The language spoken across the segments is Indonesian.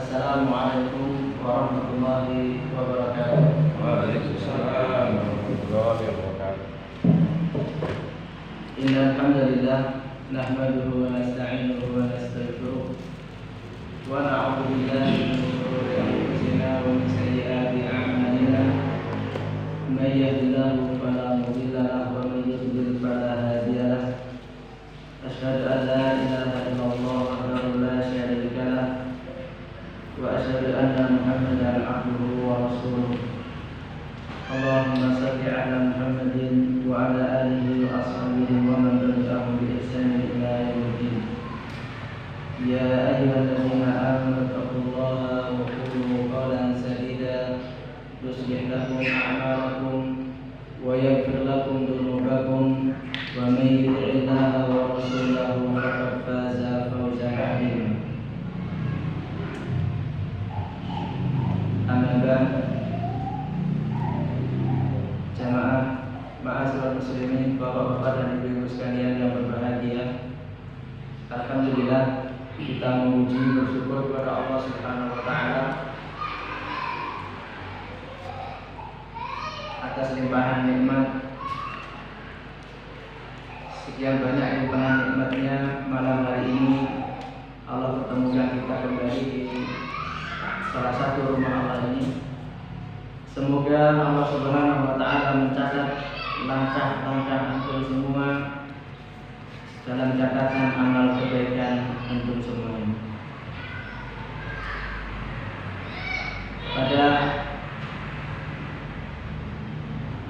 Assalamualaikum warahmatullahi wabarakatuh. Waalaikumsalam warahmatullahi wabarakatuh. Innal hamdalillah nahmaduhu wa nasta'inuhu wa nastaghfiruh wa na'udzu billahi min shururi anfusina wa min sayyiati a'malina. May yahdihillahu fala mudilla lahu wa may yudlil fala hadiya lahu. Asyhadu an la ilaha illallah wahdahu la syarika lahu wa asyhadu anna Muhammadan abduhu wa rasuluh. Allahumma shalli ala Muhammadin wa ala alihi wa ashabihi wa man tabi'ahum bi ihsan ila yaumiddin. Ya ayyuhalladzina amanu taqullaha wa qulu qawlan sadida yuslih lakum a'malakum wa yaghfir lakum dhunubakum wa may yuti'illaha wa rasulahu faqad faza fawzan 'azima. Jamaah ma'asyiral muslimin, bapak-bapak dan ibu-ibu sekalian yang berbahagia, alhamdulillah kita memuji bersyukur kepada Allah Subhanahu wa taala atas limpahan nikmat. Sekian banyak limpahan nikmatnya, malam hari ini Allah pertemukan kita kembali di salah satu rumah Allah ini. Semoga Allah Subhanahu wa taala mencatat langkah-langkah antum semua dalam catatan amal kebaikan antum semuanya.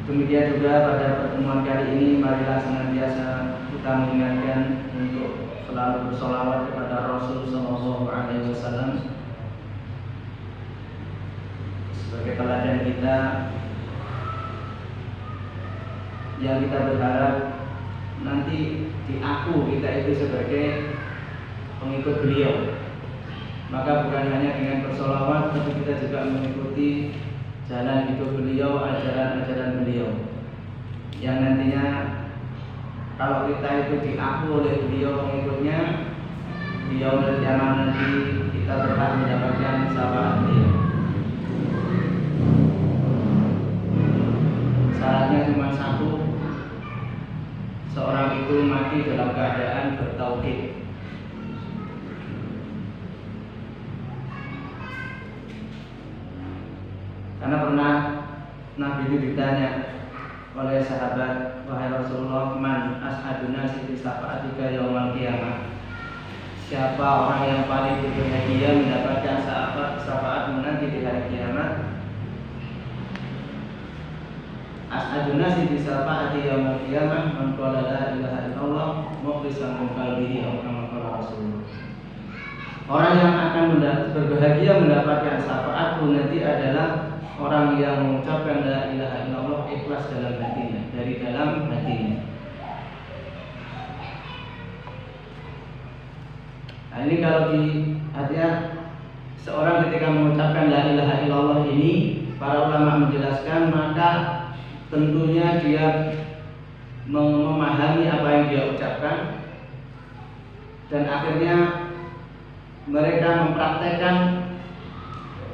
Demikian juga pada pertemuan kali ini, marilah senantiasa kita mengingatkan untuk selalu bersolawat kepada Rasul Sallallahu Alaihi Wasallam sebagai teladan kita, yang kita berharap nanti diaku kita itu sebagai pengikut beliau. Maka bukan hanya dengan bersolawat, tapi kita juga mengikuti jalan hidup beliau, ajaran-ajaran beliau, yang nantinya kalau kita itu diaku oleh beliau pengikutnya, beliau nanti kita berhak mendapatkan syafaat beliau. Syaratnya cuma satu, seorang itu mati dalam keadaan bertauhid. Karena pernah Nabi itu ditanya oleh sahabat, wahai Rasulullah, man ashadun nasi bi syafa'atika yaumal qiyamah, siapa orang yang paling berbahagia mendapatkan syafaatmu nanti di hari kiamat? Ashadun nasi bi syafa'ati yaumal qiyamah man qala la ilaha illallah mukhlishan min qalbihi aw kama qala Rasulullah. Orang yang akan berbahagia mendapatkan syafaatku nanti adalah orang yang mengucapkan la ilaha illallah ikhlas dalam hatinya, dari dalam hatinya. Nah, ini kalau di hatinya seorang ketika mengucapkan la ilaha illallah ini, para ulama menjelaskan, maka tentunya dia memahami apa yang dia ucapkan, dan akhirnya mereka mempraktekkan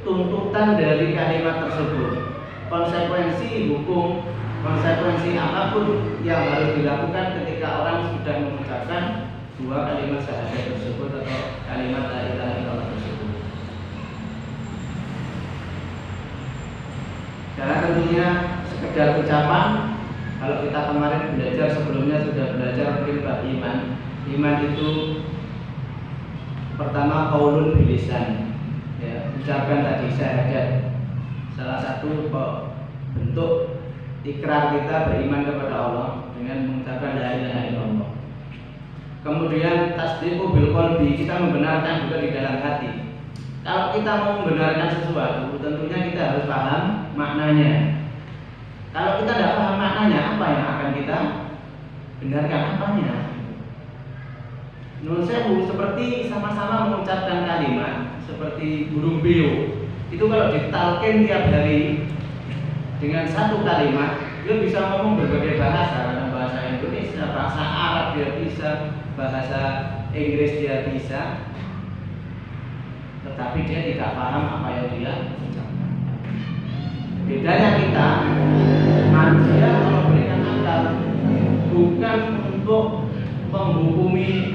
tuntutan dari kalimat tersebut. Konsekuensi hukum, konsekuensi apapun yang harus dilakukan ketika orang sudah mengucapkan dua kalimat syahadat tersebut atau kalimat la ilaha illallah tersebut. Karena tentunya sekedar ucapan, kalau kita kemarin belajar sebelumnya sudah belajar mungkin bab iman. Iman itu pertama qaulun bilisan, ya, ucapkan tadi syahadat, salah satu bentuk ikrar kita beriman kepada Allah dengan mengucapkan la ilaha illallah. Kemudian tasdiqu bil qalbi, kita membenarkan juga di dalam hati. Kalau kita mau membenarkan sesuatu, tentunya kita harus paham maknanya. Kalau kita tidak paham maknanya, apa yang akan kita benarkan apanya? Menurut saya seperti sama-sama mengucapkan kalimat seperti burung beo. Itu kalau ditalkin tiap hari dengan satu kalimat, dia bisa ngomong berbagai bahasa, karena bahasa Indonesia, bahasa Arab dia bisa, bahasa Inggris dia bisa. tetapi dia tidak paham apa yang dia ucapkan. Bedanya kita manusia kalau memberikan akal bukan untuk menghukumi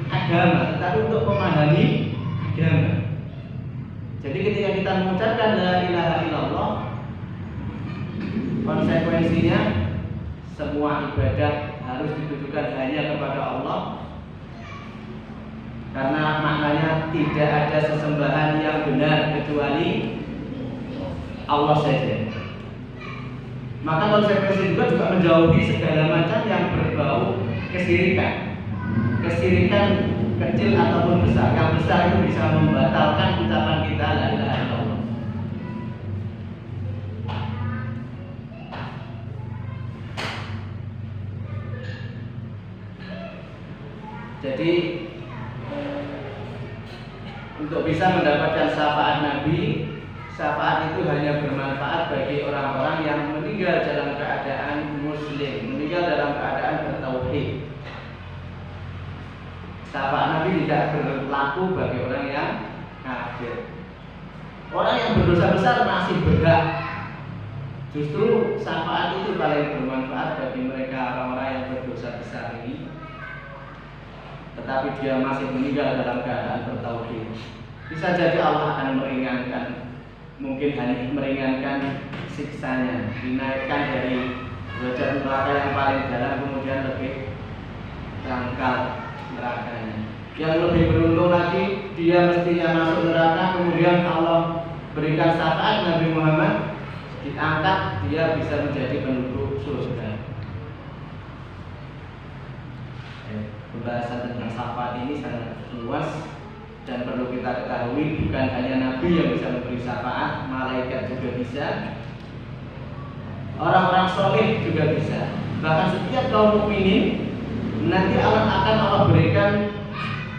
agama, tetapi untuk memahami agama. Jadi ketika kita mengucapkan la ilaha illallah, konsekuensinya semua ibadah harus ditujukan hanya kepada Allah, karena maknanya tidak ada sesembahan yang benar kecuali Allah saja. Maka konsekuensi juga menjauhi segala macam yang berbau kesyirikan. Kesyirikan kecil ataupun besar. Yang besar itu bisa membatalkan ucapan kita la ilaha illallah. Jadi untuk bisa mendapatkan syafaat Nabi, syafaat itu hanya bermanfaat bagi orang-orang yang meninggal dalam keadaan muslim, meninggal dalam keadaan bertauhid. Syafaat Nabi tidak berlaku bagi orang yang kafir. Orang yang berdosa besar masih berhak. Justru syafaat itu paling bermanfaat bagi mereka orang-orang yang berdosa besar ini, tetapi dia masih meninggal dalam keadaan bertauhid. Bisa jadi Allah akan meringankan, mungkin hanya meringankan siksanya, dinaikkan dari derajat neraka yang paling dalam kemudian lebih dangkal nerakanya. Yang lebih beruntung lagi, dia mestinya masuk neraka, kemudian Allah berikan syafaat Nabi Muhammad, diangkat, dia bisa menjadi penduduk surga. Pembahasan tentang syafaat ini sangat luas dan perlu kita ketahui bukan hanya Nabi yang bisa memberi syafaat, malaikat juga bisa, orang-orang soleh juga bisa. Bahkan setiap kaum mukminin nanti Allah berikan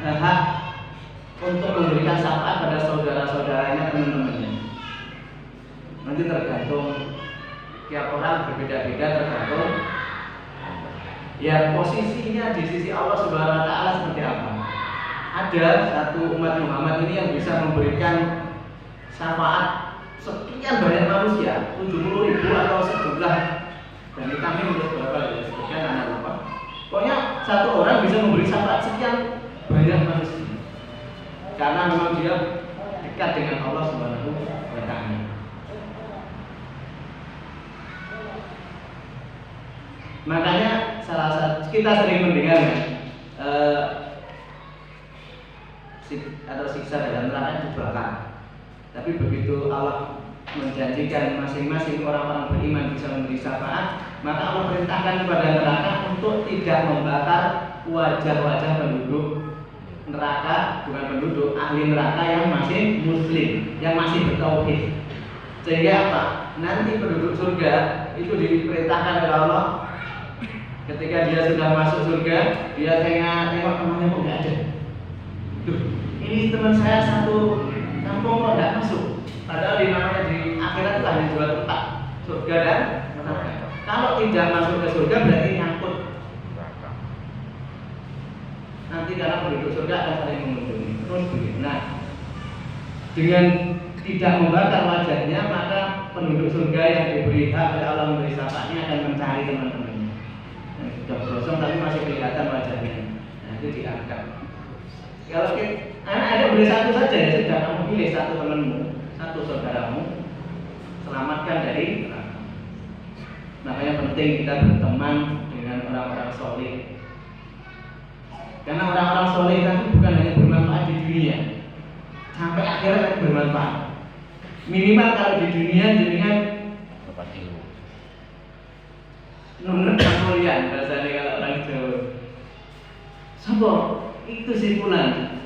hak untuk memberikan syafaat pada saudara-saudaranya, teman-temannya. Nanti tergantung tiap orang berbeda-beda, tergantung ya posisinya di sisi Allah Subhanahu wa taala seperti apa. Ada satu umat Muhammad ini yang bisa memberikan syafaat sekian banyak manusia, 70.000 atau sejumlah, dan kami untuk berapa ya, sekian anak lupa. Pokoknya satu orang bisa memberi syafaat sekian banyak manusia, karena memang dia dekat dengan Allah Subhanahu wa taala. Makanya salah satu kita sering mendengar atau siksa dalam neraka dibakar. Tapi begitu Allah menjanjikan masing-masing orang-orang beriman bisa memberi syafaat, maka Allah perintahkan kepada neraka untuk tidak membakar wajah-wajah penduduk neraka, bukan penduduk, ahli neraka yang masih muslim, yang masih bertauhid. Sehingga apa? Nanti penduduk surga itu diperintahkan oleh Allah, ketika dia sudah masuk surga, dia tengok temannya kok nggak ada. Duh, ini teman saya satu kampung kok nggak masuk. Padahal di namanya di akhirat itu hanya dua tempat, surga dan neraka. Kalau tidak masuk ke surga berarti nyangkut. Nanti karena penduduk surga akan saling mengunjungi. Terus begitu. Nah, dengan tidak membakar wajahnya, maka penduduk surga yang diberi hak oleh Allah memberi syafaatnya akan mencari teman-temannya. Nah, sudah berosong tapi masih kelihatan wajahnya. Nah, itu diangkat. Kalau ada beri satu saja ya sudah, kamu pilih satu temanmu, satu saudaramu, selamatkan dari neraka. Makanya penting kita berteman dengan orang-orang soleh. Karena orang-orang soleh itu bukan hanya bermanfaat di dunia, sampai akhirat bermanfaat. Minimal kalau di dunia dengan dapat ilmu. Nunut kemuliaan bahasanya kalau orang Jawa. Sopo itu si Fulan,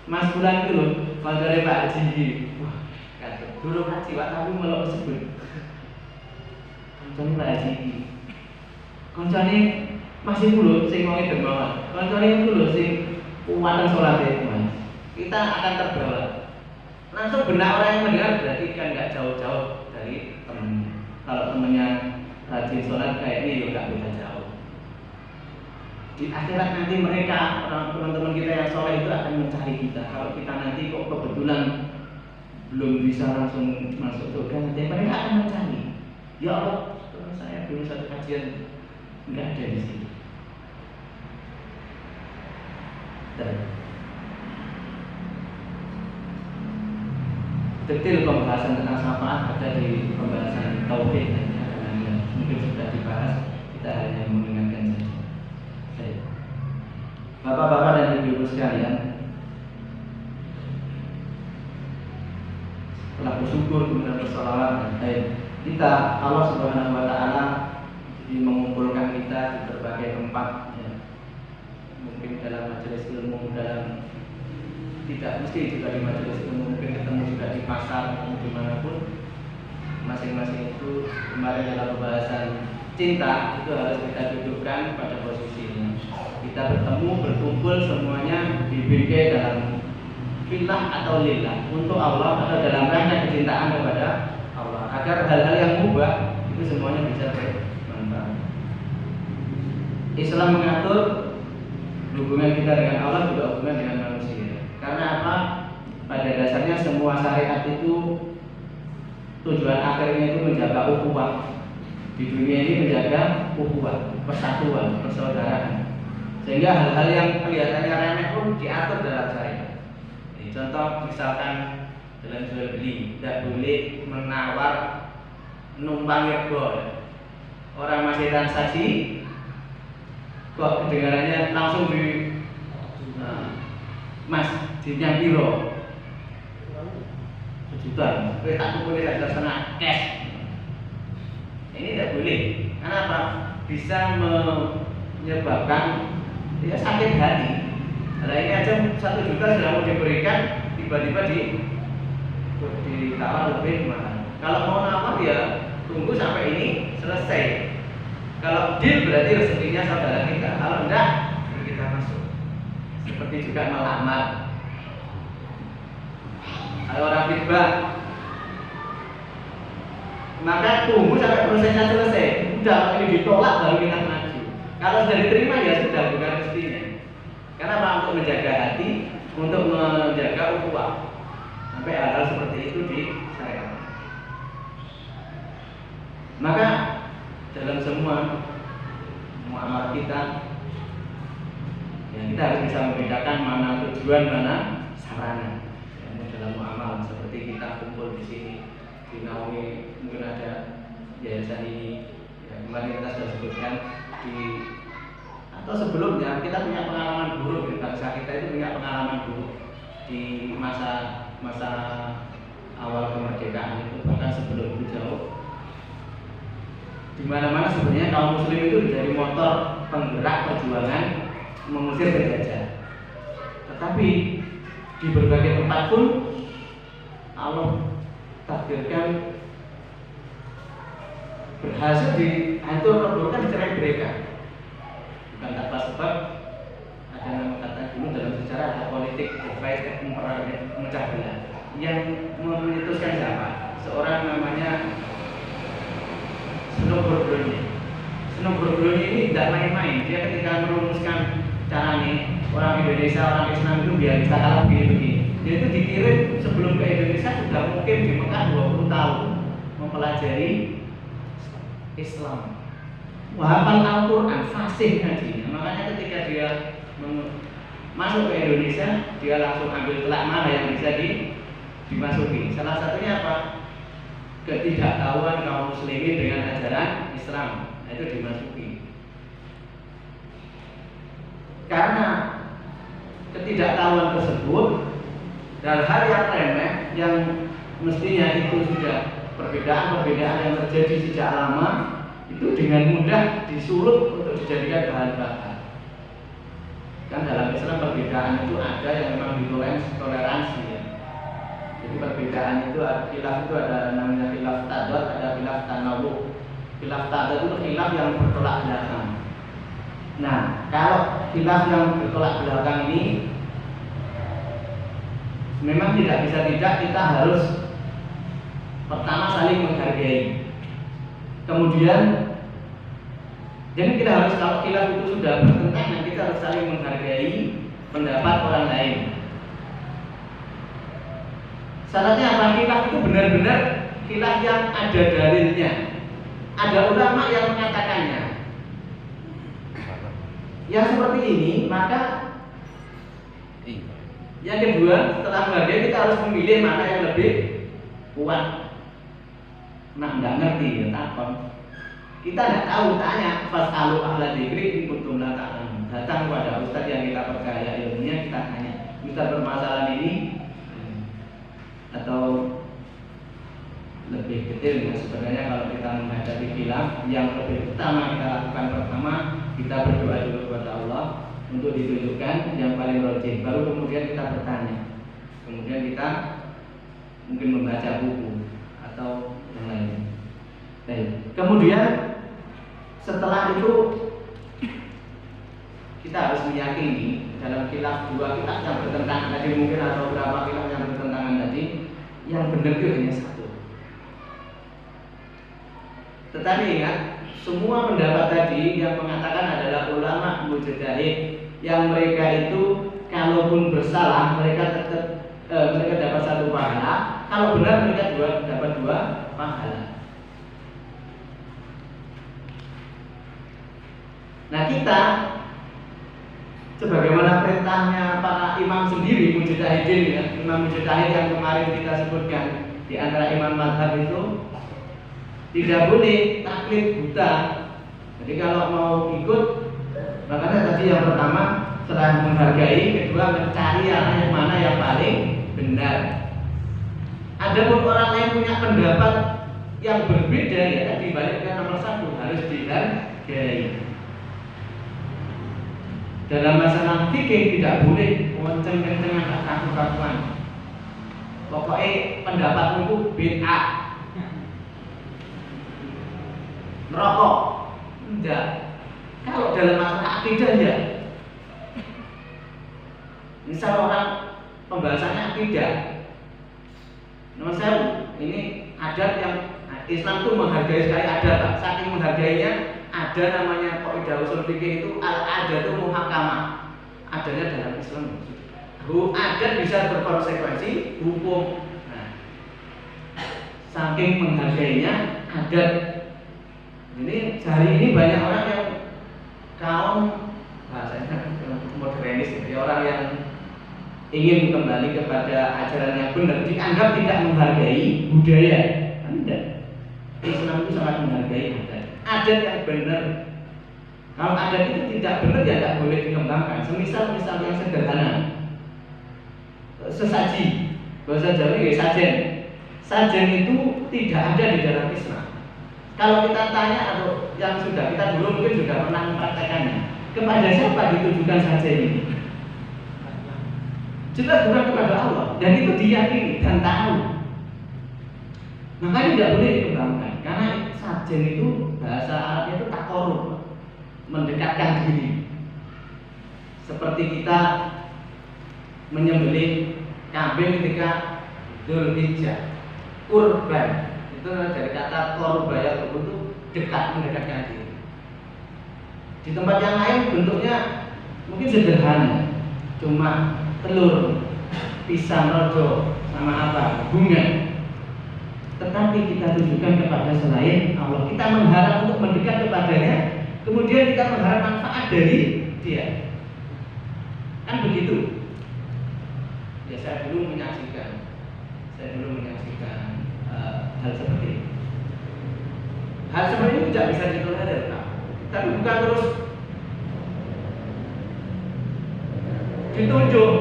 Mas Fulan itu loh, kancane Pak Haji. Wah, kata dulu haji Pak tapi melok sebut. Kancane Pak Haji. Kancane masih dulu sing wong dermawan. Kancane dulu sing kuwatan salate Mas. Kita akan terbawa. Langsung benak orang yang mendengar berarti kan nggak jauh-jauh dari temennya. Kalau temennya rajin sholat kayak ini juga nggak beda jauh. di akhirat nanti mereka, orang teman-teman kita yang soleh itu akan mencari kita. Kalau kita nanti kok kebetulan belum bisa langsung masuk surga, nanti mereka akan mencari. Ya Allah, teman saya dulu satu kajian nggak ada di sini. Detail pembahasan tentang syafaat ada di pembahasan tauhid yang mungkin sudah dibahas, kita hanya mengingatkan saja. Baik. Bapak-bapak dan ibu-ibu sekalian, setelah bersyukur kemudian bersolawat, kita Allah Subhanahu Wa Taala mengumpulkan kita di berbagai tempat, ya. Mungkin dalam majelis ilmu, dalam tidak mesti juga di majelis ilmu, mungkin ketemu juga di pasar, ketemu dimanapun. Masing-masing itu kemarin dalam pembahasan cinta itu harus kita dudukkan pada posisinya. Kita bertemu, berkumpul semuanya di bingkai dalam fillah atau lillah, untuk Allah atau dalam rangka kecintaan kepada Allah, agar hal-hal yang mubah itu semuanya bisa bermanfaat. Islam mengatur hubungan kita dengan Allah juga hubungan dengan manusia. Karena apa? Pada dasarnya semua syariat itu tujuan akhirnya itu menjaga ukhuwah. Di dunia ini menjaga ukhuwah, persatuan, persaudaraan. Sehingga hal-hal yang kelihatannya remeh pun diatur dalam syariat. Contoh misalkan dalam jual beli tidak boleh menawar numpang rego. Orang masih transaksi kok kedengarannya langsung di Mas dinya piro? Sejuta. Kowe tak tukune sak setengah cash. Ini tidak boleh. Kenapa? Bisa menyebabkan dia sakit hati. Nah ini aja 1 juta sudah mau diberikan, tiba-tiba ditawar lebih mahal. Kalau mau nawar ya tunggu sampai ini selesai. Kalau deal berarti rezekinya saudara kita. Kalau enggak, kita masuk. Seperti juga melamar. Kalau orang khidbah, maka tunggu sampai prosesnya selesai. Udah kalau ini ditolak baru kita maju. Kalau sudah diterima ya sudah, bukan mestinya. Kenapa? Untuk menjaga hati, untuk menjaga ukhuwah. Sampai hal-hal seperti itu di syariat. Maka dalam semua muamalah kita, ya kita harus bisa membedakan mana tujuan, mana sarana. Ya, dalam muamalah seperti kita kumpul di sini, di Naomi mungkin ada yayasan ini. Ya, kemarin kita sudah sebutkan di atau sebelumnya kita punya pengalaman buruk, ya, bangsa kita itu punya pengalaman buruk di masa awal kemerdekaan itu, bahkan sebelum itu jauh. Di mana-mana sebenarnya kaum muslim itu menjadi motor penggerak perjuangan mengusir penjajah. Tetapi di berbagai tempat pun Allah takdirkan berhasil dihancur-hancurkan, dicerai-beraikan. Bukan tanpa sebab. Ada nama kata dulu dalam sejarah ada politik divide and memecah belah. Yang mencetuskan siapa? Seorang namanya Snowboard. Snowboard ini tidak main-main. Dia ketika merumuskan cara nih orang Indonesia, orang Islam itu biar bisa kalah begini-begini. Dia itu dikirim sebelum ke Indonesia sudah mungkin di Mekah 20 tahun mempelajari Islam. Hafal Al-Quran, fasih ngajinya. Makanya ketika dia masuk ke Indonesia, dia langsung ambil telak mana yang bisa dimasuki. Salah satunya apa? Ketidaktahuan kaum muslimin dengan ajaran Islam, nah, itu dimasuki. Karena ketidaktahuan tersebut dan hal yang remeh yang mestinya itu sudah perbedaan-perbedaan yang terjadi sejak lama itu dengan mudah disulut untuk dijadikan bahan bakar. Kan dalam Islam perbedaan itu ada yang memang ditoleransi, ya. Jadi perbedaan itu, khilaf itu ada namanya khilaf tadad, ada khilaf tanawwu. Khilaf tadad itu khilaf yang bertolak belakang. Nah, kalau khilaf yang bertolak belakang ini memang tidak bisa tidak, kita harus pertama saling menghargai. Kemudian Jadi kita harus, kalau khilaf itu sudah bertentangan, kita harus saling menghargai pendapat orang lain. Syaratnya apa? Khilaf itu benar-benar khilaf yang ada dalilnya, ada ulama yang mengatakannya. Yang seperti ini, maka yang kedua, setelah menghargai kita harus memilih mana yang lebih kuat. Nah, nggak ngerti ya takon. Kita nggak tahu, tanya pas kalau ahla dzikri kuntum la ta'lamun. Datang kepada ustaz yang kita percaya ilmunya, kita tanya, ustaz permasalahan ini atau lebih detail ya, sebenarnya kalau kita menghadapi khilaf, yang lebih utama kita lakukan pertama, kita berdoa dulu kepada Allah untuk ditunjukkan yang paling rajih, baru kemudian kita bertanya, kemudian kita mungkin membaca buku atau yang lain. Kemudian setelah itu kita harus meyakini dalam khilaf dua khilaf yang bertentangan tadi mungkin, atau berapa khilaf yang bertentangan tadi, yang benar itu hanya satu. Tetapi ingat, semua pendapat tadi yang mengatakan adalah ulama mujtahid, yang mereka itu kalaupun bersalah mereka tetap mereka dapat satu pahala, kalau benar mereka dapat dua pahala. Nah, kita sebagaimana perintahnya para imam sendiri mujtahidin ya, imam mujtahid yang kemarin kita sebutkan di antara imam mazhab itu tidak boleh taklid buta. Jadi kalau mau ikut, makanya tadi yang pertama setelah menghargai, kedua mencari yang mana yang paling benar. Adapun orang lain punya pendapat yang berbeda, ya dibalikkan nomor satu, harus dihargai. Dalam masalah fikih tidak boleh kenceng-kencengan, kaku-kakuan. Pokoknya pendapatmu itu bid'ah, merokok, enggak. Kalau dalam masalah akidah ya, misal orang pembahasannya akidah, nomor saya ini adat yang Islam itu menghargai sekali adat, saking menghargainya. Ada namanya kaidah usul fikih itu al-adatu muhakamah. Adanya dalam Islam. Adat bisa berkonsekuensi hukum. Nah, saking menghargainya adat. Ini hari ini banyak orang yang kaum bahasanya modernis, ya, orang yang ingin kembali kepada ajaran yang benar, dianggap tidak menghargai budaya. Tidak. Islam itu sangat menghargai adat yang benar. Kalau adat itu tidak benar ya tidak boleh dikembangkan. Semisal yang sederhana, sesaji, bahasa Jawa ini sajen. Sajen itu tidak ada di dalam Islam. Kalau kita tanya, atau yang sudah kita dulu mungkin sudah pernah mempraktekannya, kepada siapa ditujukan sajen ini? Jelas bukan kepada Allah, dan itu diyakini dan tahu. Makanya tidak boleh dikembangkan, karena sajen itu bahasa Arabnya itu takorub, mendekatkan diri. Seperti kita menyembelih kambing ketika Dzulhijjah, kurban itu dari kata korubaya itu dekat, mendekatkan diri. Di tempat yang lain bentuknya mungkin sederhana, cuma telur, pisang rojo, sama apa, bunga. Tetapi kita tunjukkan kepada selain Allah, kita mengharap untuk mendekat kepadanya, kemudian kita mengharap manfaat dari dia. Kan begitu. Ya, saya dulu menyaksikan hal seperti ini. Hal seperti ini tidak bisa ditolerir, tapi bukan terus ditunjuk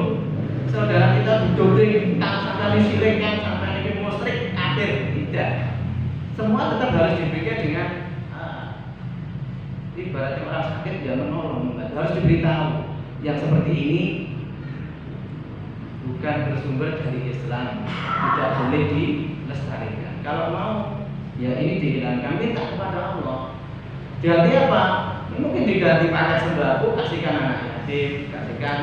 saudara kita duduk sampai disirikkan, sampai ini musyrik, kafir. Tidak. Semua tetap harus dipikir dengan ibaratnya orang sakit dia menolong, harus diberitahu yang seperti ini bukan bersumber dari Islam, tidak boleh dilestarikan. Kalau mau, ya ini dihilangkan, minta kepada Allah. Jadi apa? Mungkin diganti paket sembako, kasihkan anak yatim, kasihkan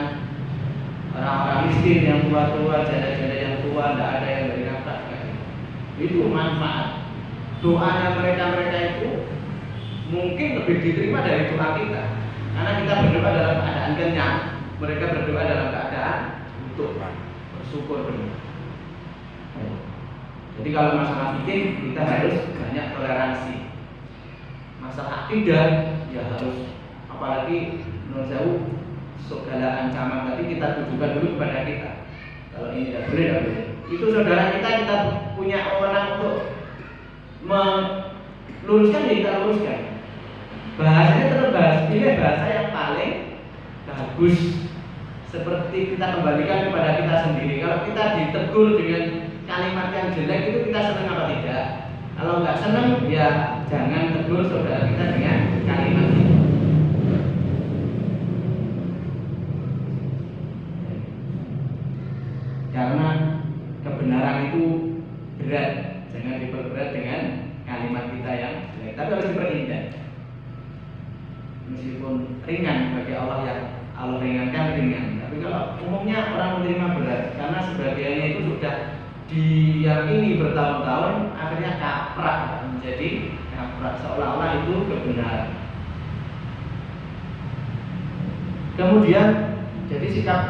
orang-orang miskin yang tua-tua, janda-janda yang tua, tidak ada yang dari nafkah. Itu manfaat. Doanya mereka itu mungkin lebih diterima dari doa kita. Karena kita berdoa dalam keadaan kenyang, mereka berdoa dalam keadaan butuh, bersyukur benar. Jadi kalau masalah fikih kita harus banyak toleransi. Masalah akidah ya harus, apalagi menurut saya segala ancaman tadi kita tujukan dulu kepada kita. Kalau ini tidak boleh, tidak boleh. Itu saudara kita punya wewenang untuk meluruskan, ya kita luruskan. Bahasanya tetap pilih bahasa yang paling bagus. Seperti kita kembalikan kepada kita sendiri. Kalau kita ditegur dengan kalimat yang jelek itu kita senang apa tidak? Kalau nggak senang ya jangan tegur saudara kita dengan kalimat itu. Karena kebenaran itu berat, jangan diperberat dengan kalimat kita yang jelek. Tapi harus diperindah. Meskipun ringan bagi Allah yang Allah ringankan ringan. Tapi kalau umumnya orang menerima berat, karena sebagiannya itu sudah diyakini bertahun-tahun, akhirnya kaprah, menjadi kaprah seolah-olah itu kebenaran. Kemudian jadi sikap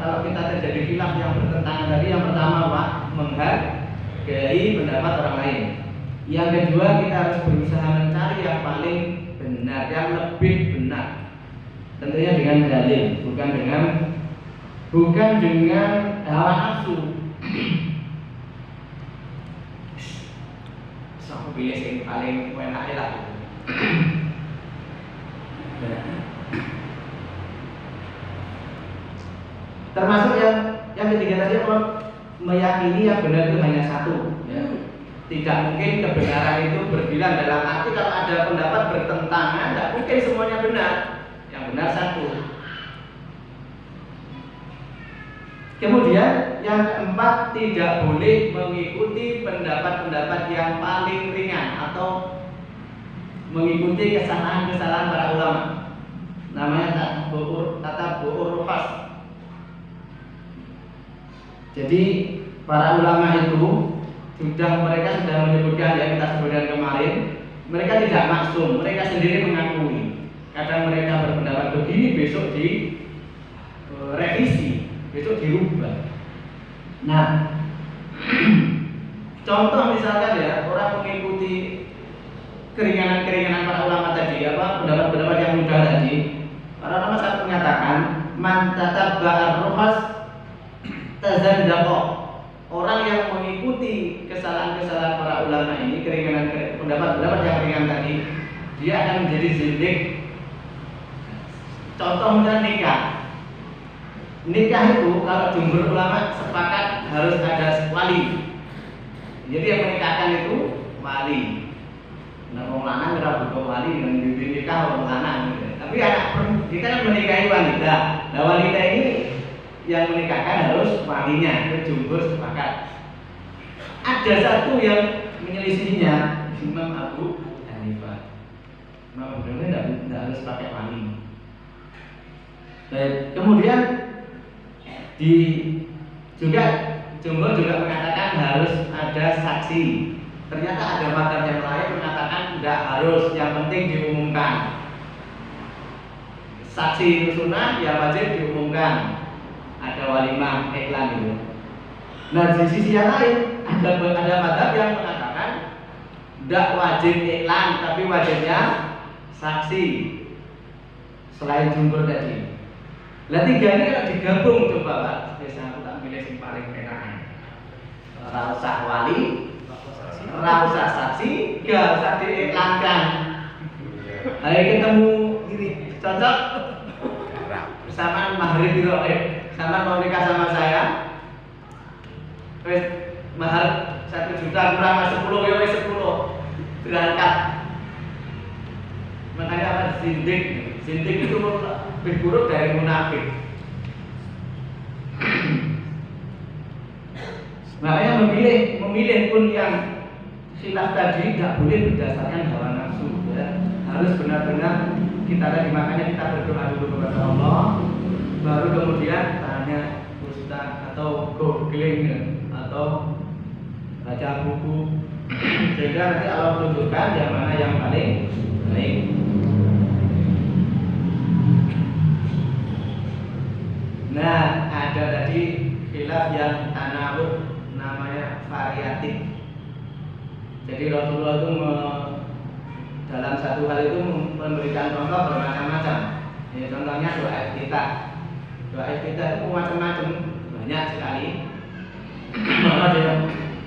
kalau kita terjadi khilaf yang bertentangan tadi, yang pertama Pak, menghargai pendapat orang lain. Yang kedua kita harus berusaha mencari yang paling benar, yang lebih benar. Tentunya dengan dalil, bukan dengan hawa nafsu. Aku pilih yang paling enak lah. Termasuk yang ketiga tadi apa? Meyakini yang benar itu hanya satu. Ya. Tidak mungkin kebenaran itu berbilang, dalam arti kalau ada pendapat bertentangan, tidak mungkin semuanya benar. Yang benar satu. Kemudian yang keempat, tidak boleh mengikuti pendapat-pendapat yang paling ringan atau mengikuti kesalahan-kesalahan para ulama. Namanya tatabu'ur rukhas. Jadi para ulama itu mereka sudah menyebutkan, ya kita sebutkan kemarin, mereka tidak maksum, mereka sendiri mengakui. Kadang mereka berpendapat begini, besok direvisi, besok dirubah. Nah, contoh misalkan ya, orang mengikuti keringanan-keringanan para ulama tadi, pendapat-pendapat yang mudah tadi. Para ulama saat menyatakan man tatabba'a rukhas tazandaqa. Orang yang mengikuti kesalahan-kesalahan para ulama ini, pendapat-pendapat yang ringan tadi, dia akan menjadi zindik. Contoh misalnya nikah. Nikah itu kalau jumhur ulama sepakat harus ada wali. Jadi yang menikahkan itu wali. Nah, orang lanang ora butuh wali dengan nikah orang lanang gitu. Tapi anak kita kan menikahi wanita. Nah, wanita ini yang menikahkan harus walinya, itu jumhur sepakat. Ada satu yang menyelisihinya, Imam Abu Hanifah. Imam Abu Hanifah tidak harus pakai wali. Baik, kemudian juga jumhur juga mengatakan harus ada saksi. Ternyata ada mazhab yang lain mengatakan tidak harus, yang penting diumumkan. Saksi itu sunnah, yang wajib diumumkan. Ada walimah iklan itu. Nah, di sisi yang lain ada mazhab yang mengatakan tidak wajib iklan, tapi wajibnya saksi. Selain jumhur tadi. Lah tiga ini kalau digabung coba Pak, biasa aku tak pilih yang paling enak. Ora usah wali, ora usah saksi, gak usah diiklankan. Ayo ketemu ini cocok. Bersama maghrib itu, sama mau nikah sama saya. Wes mahar 1 juta kurang 10 ya wes 10 berangkat. Makanya apa zindik itu lebih buruk dari munafik. Makanya memilih pun yang khilaf tadi tidak boleh berdasarkan hawa nafsu, ya. Harus benar-benar kita tadi, makanya kita berdoa dulu kepada Allah, baru kemudian tanya ustaz atau googling atau baca buku, sehingga nanti Allah tunjukkan yang mana yang paling Baik. Nah, ada tadi khilaf yang tanawuh, namanya variatif. Jadi Rasulullah itu dalam satu hal itu memberikan contoh bermacam-macam. Ya, contohnya doa iftitah. Doa iftitah itu macam-macam, banyak sekali. Ada yang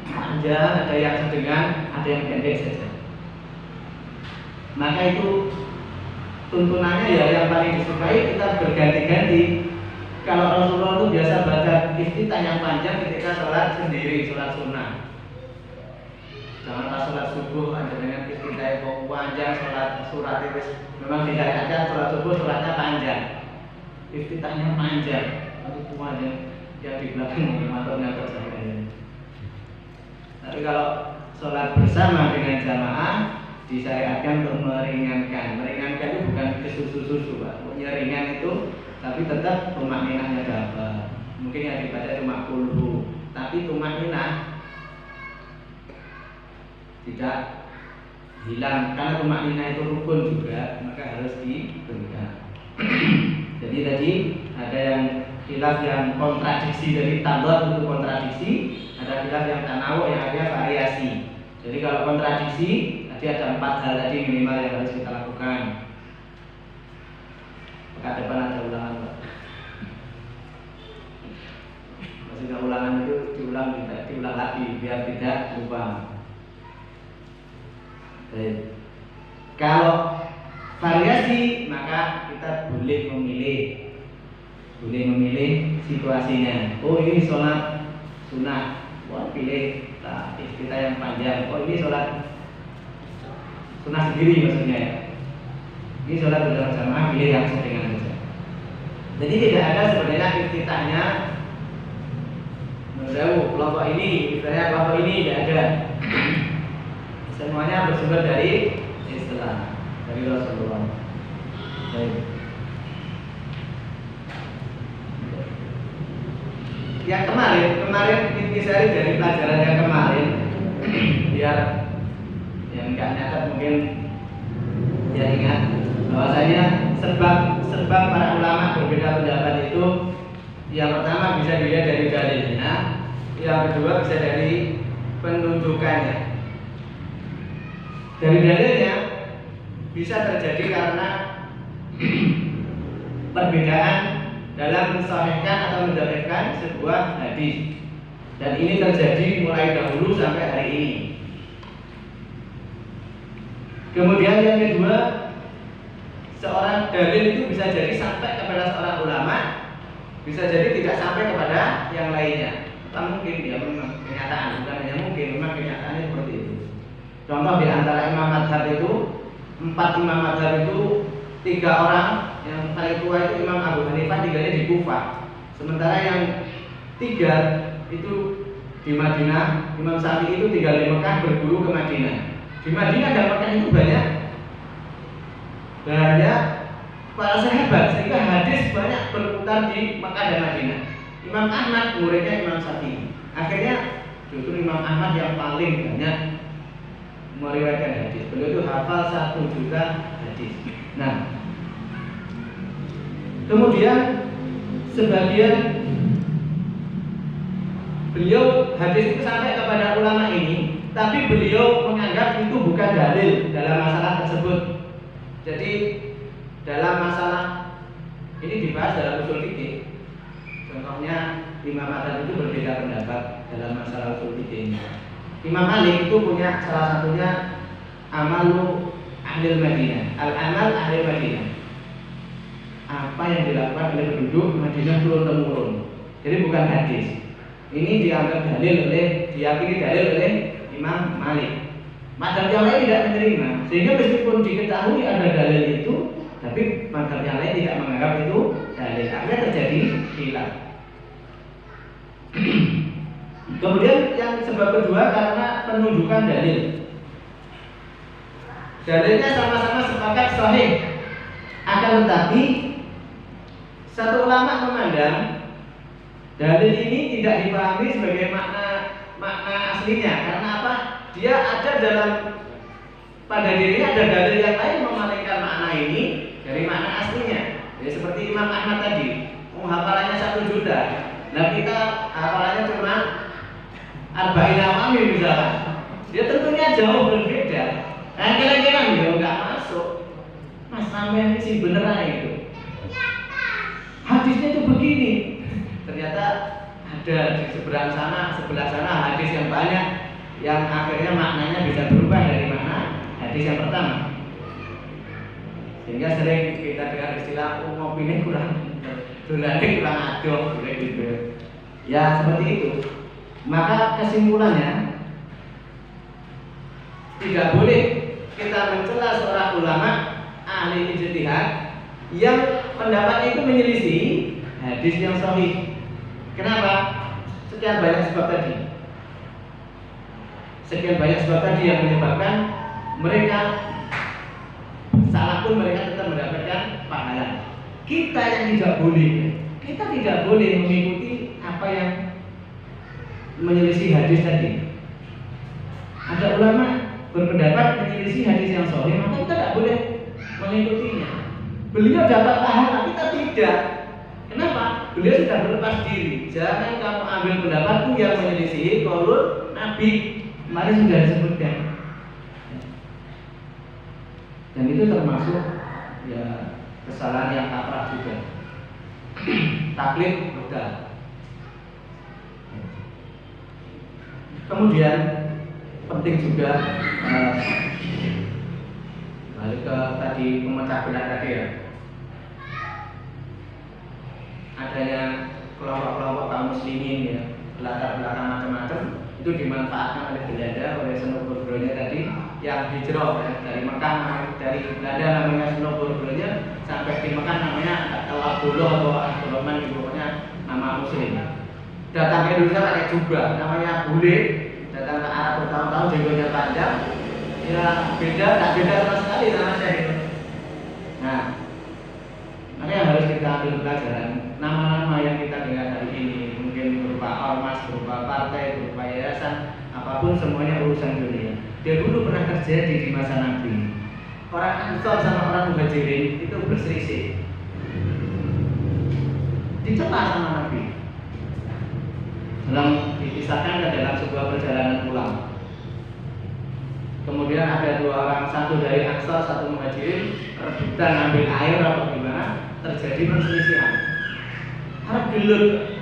panjang, ada yang sedang, ada yang pendek saja. Maka itu tuntunannya ya yang paling disukai kita berganti-ganti. Kalau Rasulullah itu biasa baca iftitah yang panjang ketika sholat sendiri, sholat sunnah. Jangan pas sholat subuh ada dengan iftitah yang panjang, sholat surat itu memang tidak ada sholat subuh sholatnya panjang, iftitahnya panjang, itu panjang yang di belakang motornya terjadi. Tapi kalau sholat bersama dengan jamaah disyariatkan untuk meringankan. Meringankan itu bukan kesusu-susu, Pak. Pokoknya ringan itu, tapi tetap tumakninahnya dapat. Mungkin yang dibaca cuma kulhu, tapi tumakninah tidak hilang karena tumakninah itu rukun juga, maka harus diberikan. Jadi tadi ada yang khilaf yang kontradiksi, dari tadad itu kontradiksi, ada khilaf yang tanawuh yang artinya variasi. Jadi kalau kontradiksi tadi ada 4 hal tadi minimal yang harus kita lakukan. Maka depan ada ulangan, Pak. Maksudnya ulangan itu diulang lagi biar tidak lupa. Baik. Kalau variasi maka kita boleh memilih situasinya. Oh ini sholat sunnah, wah pilih iftitah yang panjang. Oh ini sholat sunnah sendiri maksudnya ya. Ini sholat berjamaah, pilih yang sedang saja. Jadi tidak ada sebenarnya iftitahnya menjauh kelompok ini, iftitahnya kelompok ini tidak ada. Semuanya bersumber dari Islam, dari Rasulullah. Baik. Yang kemarin intisari dari pelajaran yang kemarin, biar yang nggak nyatet mungkin ya ingat bahwasanya sebab para ulama berbeda pendapat itu, yang pertama bisa dilihat dari dalilnya, yang kedua bisa dari penunjukannya. Dari dalilnya bisa terjadi karena perbedaan dalam mensahihkan atau mendhaifkan sebuah hadis, dan ini terjadi mulai dahulu sampai hari ini. Kemudian yang kedua, seorang dalil itu bisa jadi sampai kepada seorang ulama, bisa jadi tidak sampai kepada yang lainnya. Tak mungkin ya, memang kenyataan, bukan hanya mungkin, memang kenyataannya seperti itu. Contoh di antara imam madhab itu, 4 imam madhab itu 3 orang, yang paling tua itu Imam Abu Hanifah, tinggalnya di Kufah. Sementara yang 3 itu di Madinah, Imam Syafi'i itu tinggal di Mekah, berguru ke Madinah. Di Madinah dan Mekah itu banyak para sahabat, sehingga hadis banyak berputar di Mekah dan Madinah. Imam Ahmad muridnya Imam Syafi'i. Akhirnya justru Imam Ahmad yang paling banyak meriwayatkan hadis. Beliau itu hafal 1 juta hadis. Nah, kemudian sebagian beliau hadis itu sampai kepada ulama ini, tapi beliau menganggap itu bukan dalil dalam masalah tersebut. Jadi dalam masalah ini dibahas dalam usul fikih. Contohnya Imam Madzhab itu berbeda pendapat dalam masalah usul fikih ini. Imam Malik itu punya salah satunya amalu ahlil Madinah, al-amal ahlil Madinah. Apa yang dilakukan oleh penduduk Madinah turun-temurun. Jadi bukan hadis. Ini dianggap dalil diyakini dalil oleh Imam Malik. Mazhab yang lain tidak menerima, sehingga meskipun diketahui ada dalil itu, tapi mazhab yang lain tidak menganggap itu dalil. Akhirnya terjadi khilaf. Kemudian yang sebab kedua karena penunjukan dalil. Dalilnya sama-sama sepakat sahih. Akan tetapi satu ulama memandang dalil ini tidak dipahami sebagai makna aslinya. Karena apa? Dia ada dalam pada dirinya ada dalil yang lain memalingkan makna ini dari makna aslinya. Ya seperti Imam Ahmad tadi, hafalannya 1 juta. Nah kita hafalannya cuma Arba'in Nawawiyah misalkan. Dia tentunya jauh berbeda. Nah kira-kira dia nggak masuk. Mas sampean sih bener aja itu. Hadisnya itu begini. Ternyata ada di sebelah sana hadis yang banyak yang akhirnya maknanya bisa berubah dari makna hadis yang pertama. Sehingga sering kita dengar istilah opini kurang adoh gitu. Ya seperti itu. Maka kesimpulannya tidak boleh kita mencela seorang ulama ahli ijtihad yang pendapatnya itu menyelisih hadis yang sahih. Kenapa? Sekian banyak sebab tadi yang menyebabkan mereka salah pun mereka tetap mendapatkan pahala. Kita yang tidak boleh mengikuti apa yang menyelisih hadis tadi. Ada ulama berpendapat menyelisih hadis yang sahih, maka kita tidak boleh mengikutinya. Beliau dapat pahala, kita tidak. Kenapa? Beliau sudah berlepas diri. Jangan kamu ambil pendapatku yang menyelisih qaul Nabi. Kemarin sudah disebutkan. Dan itu termasuk ya kesalahan yang kaprah juga. Taklid betul. Kemudian penting juga balik ke tadi pemecah belah tadi ya. Adanya kelompok-kelompok kaum muslimin ya, latar belakang macam-macam itu dimanfaatkan oleh Belanda, oleh Senoburgronya tadi yang hijrah ya, dari Mekah, dari Belanda namanya Senoburgronya sampai di Mekah namanya Abdullah atau Abdurrahman, pokoknya nama muslim. Datang ke Indonesia pakai jubah, namanya bule. Datang ke Arab bertahun-tahun jenggotnya panjang, ya beda sama sekali sama saya. Nah, makanya harus kita ambil pelajaran. Nama-nama yang kita dengar hari ini mungkin berupa ormas, berupa partai, berupa yayasan, apapun semuanya urusan dunia. Dia dulu pernah terjadi di masa Nabi. Orang Ansor sama orang Muhajirin itu berselisih, dicela sama Nabi. Dalam dipisahkan ke dalam sebuah perjalanan pulang. Kemudian ada 2 orang, satu dari Ansor, satu Muhajirin, rebutan ambil air atau gimana, terjadi perselisihan. Harap gelut.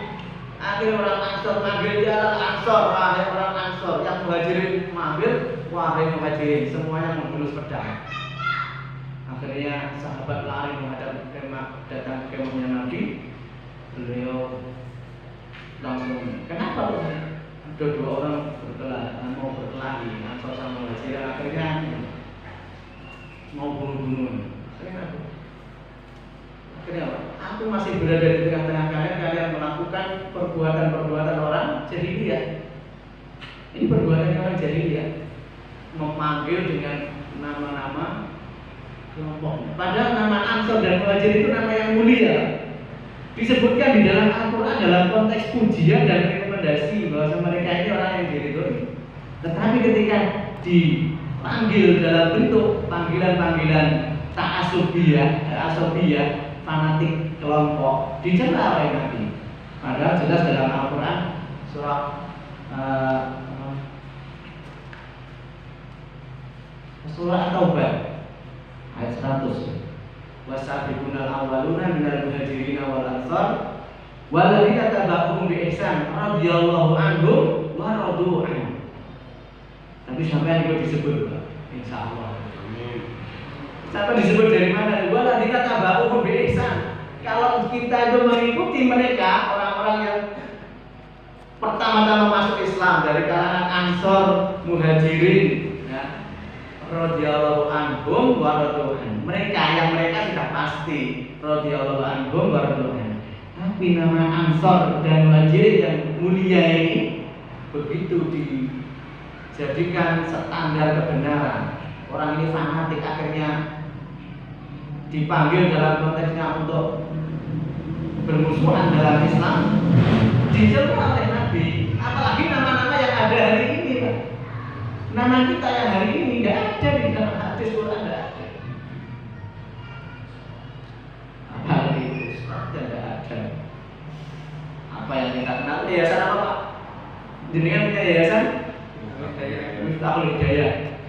Akhirnya orang Ansor manggil dia Ansor, wahai orang Ansor. Yang Muhajirin manggil, wahai Muhajirin. Semuanya membunuh pedang. Akhirnya sahabat lari menghadap kemah, datang ke kemahnya Nabi. Beliau langsung, kenapa kok ada 2 orang mau berkelahi Ansor sama Muhajirin, akhirnya mau bunuh-bunuh. Akhirnya aku masih berada di tengah-tengah kalian melakukan perbuatan-perbuatan orang jahiliyah. Ini perbuatan orang jahiliyah, memanggil dengan nama-nama kelompok. Padahal nama Ansor dan Muhajir itu nama yang mulia. Disebutkan di dalam Al-Quran dalam konteks pujian dan rekomendasi bahwa mereka ini orang yang diridhoi. Tetapi ketika dipanggil dalam bentuk panggilan-panggilan ta'asubiyah, fanatik kelompok, dicela oleh Nabi. Padahal jelas dalam Al-Quran surah At-Taubah ayat 100. Wasabiqunal awwaluna minal muhajirin wal ansar walladzina tabauhum bi ihsan radhiyallahu anhum wa radu anhu. Tapi sampai itu disebut, Pak. Insyaallah. Amin. Sampai disebut dari mana? Walladzina tabauhum bi ihsan. Kalau kita itu mengikuti mereka, orang-orang yang pertama-tama masuk Islam dari kalangan Ansor, Muhajirin, ya, radhiyallahu anhum wa radu anhu. Mereka sudah pasti radhiyallahu anhum wa radu anhu. Tapi nama Ansor dan Muhajirin yang mulia ini begitu dijadikan standar kebenaran. Orang ini fanatik, akhirnya dipanggil dalam konteksnya untuk bermusuhan dalam Islam, dicela oleh Nabi. Apalagi nama-nama yang ada hari ini, Pak. Nama kita yang hari ini nggak ada di dalam yang kita kenal. Yayasan apa Pak? Jenengan punya yayasan? Miftahul Hidayah.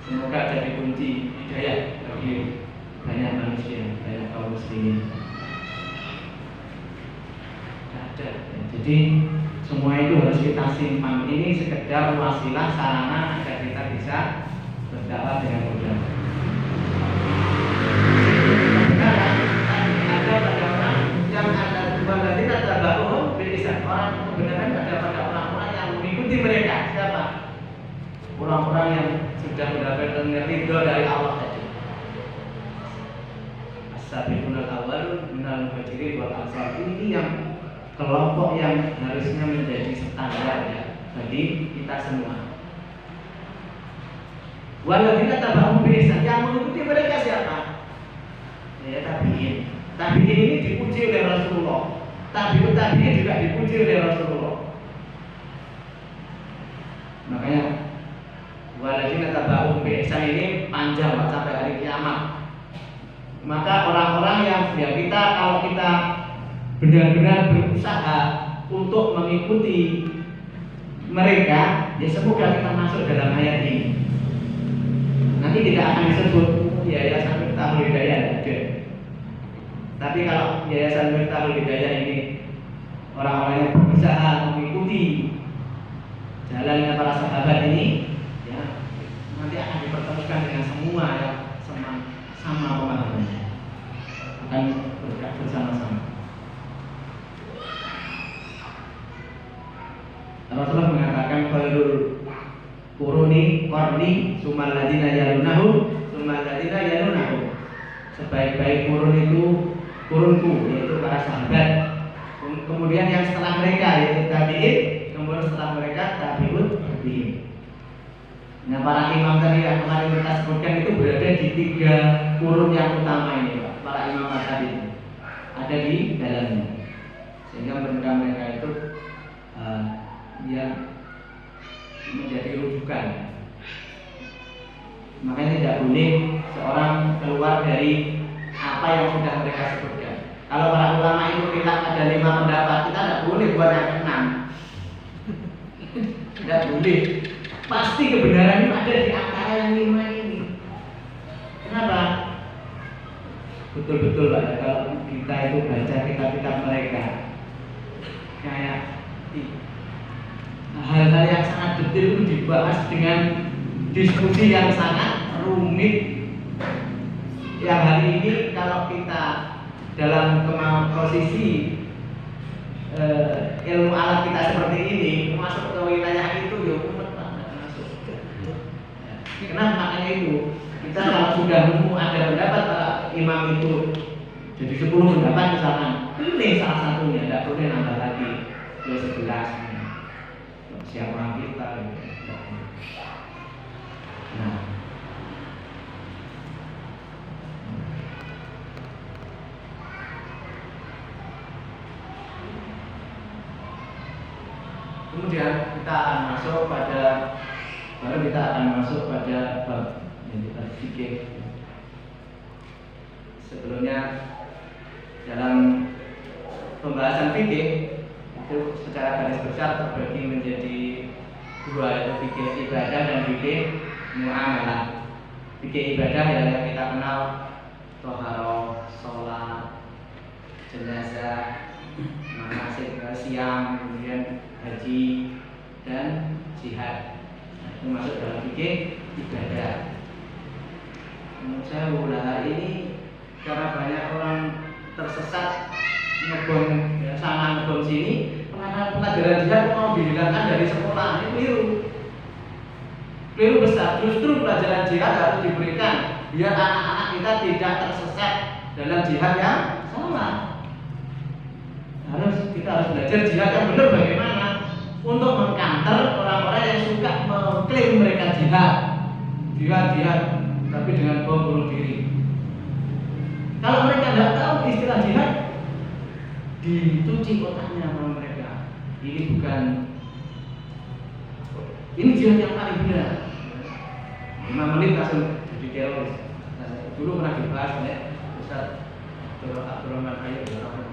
Semoga jadi kunci hidayah bagi banyak manusia, banyak kaum muslimin. Ada. Jadi semua itu harus kita simpan. Ini sekedar wasilah sarana agar kita bisa berdakwah dengan mudah. Ada pada orang yang ada berarti ada bahwa berisan orang kebenaran ada pada orang-orang yang mengikuti mereka. Siapa? Orang-orang yang sudah mendapatkan ridho dari Allah tadi. As-sabiqunal awwalun minal muhajirin wal ansar. Ini yang kelompok yang harusnya menjadi standar ya bagi kita semua. Walladzina tabauhum bi ihsan, yang mengikuti mereka siapa? Ya tabi'in. Tabi'in ini dipuji oleh Rasulullah. Tabi'in juga dipuji oleh Rasulullah. Makanya walladzina tabauhum bi ihsan ini panjang sampai hari kiamat. Maka orang-orang yang ya kita kalau kita benar-benar berusaha untuk mengikuti mereka, ya semoga kita masuk dalam ayat ini. Nanti tidak akan disebut Yayasan Miftahul Hidayah, tapi kalau Yayasan Miftahul Hidayah ini orang-orang yang berusaha mengikuti jalannya para sahabat ini, ya nanti akan dipertemukan dengan semua yang sama pemahamannya, akan bergerak bersama-sama. Rasulullah mengatakan khairul quruni qarni sumal ladina yalunahu sumal ladina yalunahu. Sebaik-baik kurun itu kurunku, yaitu para sahabat. Kemudian yang setelah mereka yaitu tabi'in, kemudian setelah mereka tabi'ut tabi'in. Nah, para imam tadi yang kemarin kita sebutkan itu berada di 3 kurun yang utama ini, Pak. Para imam tadi ada di dalamnya. Sehingga mereka itu yang menjadi rujukan. Makanya tidak boleh seorang keluar dari apa yang sudah mereka sebutkan. Kalau para ulama itu kita ada 5 pendapat, kita tidak boleh buat yang ke-6. Tidak boleh. Pasti kebenaran itu ada di antara yang 5 ini. Kenapa? Betul-betul Pak, kalau kita itu baca kitab-kitab mereka, kayak hal-hal yang sangat detail itu dibahas dengan diskusi yang sangat rumit. Yang hari ini kalau kita dalam posisi ilmu alat kita seperti ini masuk ke wilayah itu ya umat masuk. Kenapa? Makanya itu kita kalau sudah ada pendapat imam itu jadi 10 pendapat misalkan, pilih salah satunya, tidak boleh nambah lagi ke 11. Siapa kita gitu. Nah, kemudian kita akan masuk pada bab yang kita fikih. Sebelumnya dalam pembahasan fikih itu secara garis besar terbagi menjadi 2, yaitu fikih ibadah dan fikih muamalah. Fikih ibadah yang kita kenal thaharah, sholat, jenazah, manasik siam, kemudian haji dan jihad. Nah, itu masuk dalam fikih ibadah. Menurut saya hari ini karena banyak orang tersesat ngebom ya, sana ngebom sini, pelajaran jihad mau dihilangkan dari sekolah, ini keliru besar. Justru pelajaran jihad harus diberikan biar anak-anak kita tidak tersesat dalam jihad yang salah. Kita harus belajar jihad yang benar bagaimana untuk mengkanter orang-orang yang suka mengklaim mereka jihad, tapi dengan bom bunuh diri. Kalau mereka tidak tahu istilah jihad, dicuci otaknya sama mereka. Ini jihad yang paling benar. 5 menit langsung jadi teroris. Dulu pernah dibahas oleh Ustaz Abdurrahman Ayyub.